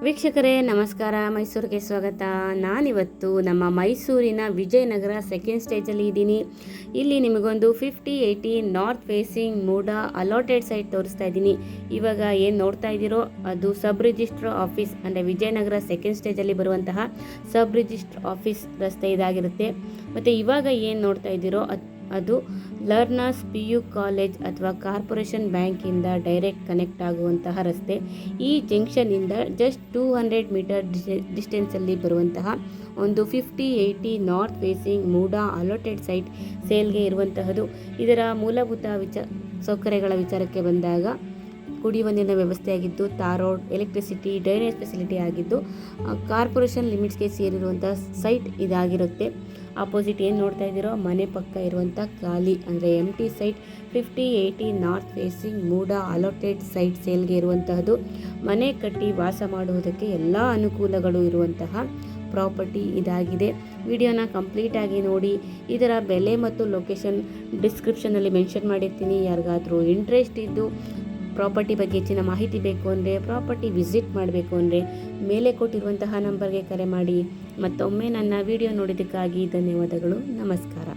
ವೀಕ್ಷಕರೇ ನಮಸ್ಕಾರ, ಮೈಸೂರಿಗೆ ಸ್ವಾಗತ. ನಾನಿವತ್ತು ನಮ್ಮ ಮೈಸೂರಿನ ವಿಜಯನಗರ ಸೆಕೆಂಡ್ ಸ್ಟೇಜಲ್ಲಿ ಇದ್ದೀನಿ. ಇಲ್ಲಿ ನಿಮಗೊಂದು 5080 north facing MUDA allotted site ತೋರಿಸ್ತಾ ಇದ್ದೀನಿ. ಇವಾಗ ಏನು ನೋಡ್ತಾ ಇದ್ದೀರೋ ಅದು ಸಬ್ ರಿಜಿಸ್ಟ್ರ್ ಆಫೀಸ್ ಅಂದರೆ ವಿಜಯನಗರ ಸೆಕೆಂಡ್ ಸ್ಟೇಜಲ್ಲಿ ಬರುವಂತಹ ಸಬ್ ರಿಜಿಸ್ಟ್ರ್ ಆಫೀಸ್ ರಸ್ತೆ ಇದಾಗಿರುತ್ತೆ. ಮತ್ತು ಇವಾಗ ಏನು ನೋಡ್ತಾ ಇದ್ದೀರೋ ಅದು ಲರ್ನರ್ಸ್ PU ಕಾಲೇಜ್ ಅಥವಾ ಕಾರ್ಪೊರೇಷನ್ ಬ್ಯಾಂಕಿಂದ ಡೈರೆಕ್ಟ್ ಕನೆಕ್ಟ್ ಆಗುವಂತಹ ರಸ್ತೆ. ಈ ಜಂಕ್ಷನ್ನಿಂದ ಜಸ್ಟ್ 200 ಮೀಟರ್ ಡಿಸ್ಟೆನ್ಸಲ್ಲಿ ಬರುವಂತಹ ಒಂದು 5080 north facing MUDA allotted site ಸೇಲ್ಗೆ ಇರುವಂತಹದ್ದು. ಇದರ ಮೂಲಭೂತ ಸೌಕರ್ಯಗಳ ವಿಚಾರಕ್ಕೆ ಬಂದಾಗ ಕುಡಿಯುವ ನೀರಿನ ವ್ಯವಸ್ಥೆ ಆಗಿದ್ದು, tar road, electricity, drainage facility ಆಗಿದ್ದು ಕಾರ್ಪೊರೇಷನ್ ಲಿಮಿಟ್ಸ್ಗೆ ಸೇರಿರುವಂಥ ಸೈಟ್ ಇದಾಗಿರುತ್ತೆ. ಆಪೋಸಿಟ್ ಏನು ನೋಡ್ತಾ ಇದ್ದೀರೋ ಮನೆ ಪಕ್ಕ ಇರುವಂಥ ಖಾಲಿ ಅಂದರೆ empty site 5080 north facing MUDA allotted site ಸೇಲ್ಗೆ ಇರುವಂತಹದ್ದು. ಮನೆ ಕಟ್ಟಿ ವಾಸ ಮಾಡುವುದಕ್ಕೆ ಎಲ್ಲ ಅನುಕೂಲಗಳು ಇರುವಂತಹ ಪ್ರಾಪರ್ಟಿ ಇದಾಗಿದೆ. ವಿಡಿಯೋನ ಕಂಪ್ಲೀಟಾಗಿ ನೋಡಿ. ಇದರ ಬೆಲೆ ಮತ್ತು ಲೊಕೇಶನ್ ಡಿಸ್ಕ್ರಿಪ್ಷನಲ್ಲಿ ಮೆನ್ಷನ್ ಮಾಡಿರ್ತೀನಿ. ಯಾರಿಗಾದರೂ ಇಂಟ್ರೆಸ್ಟ್ ಇದ್ದು ಪ್ರಾಪರ್ಟಿ ಬಗ್ಗೆ ಹೆಚ್ಚಿನ ಮಾಹಿತಿ ಬೇಕು ಅಂದರೆ, ಪ್ರಾಪರ್ಟಿ ವಿಸಿಟ್ ಮಾಡಬೇಕು ಅಂದರೆ ಮೇಲೆ ಕೊಟ್ಟಿರುವಂತಹ ನಂಬರ್ಗೆ ಕರೆ ಮಾಡಿ. ಮತ್ತೊಮ್ಮೆ ನನ್ನ ವಿಡಿಯೋ ನೋಡಿದ್ದಕ್ಕಾಗಿ ಧನ್ಯವಾದಗಳು. ನಮಸ್ಕಾರ.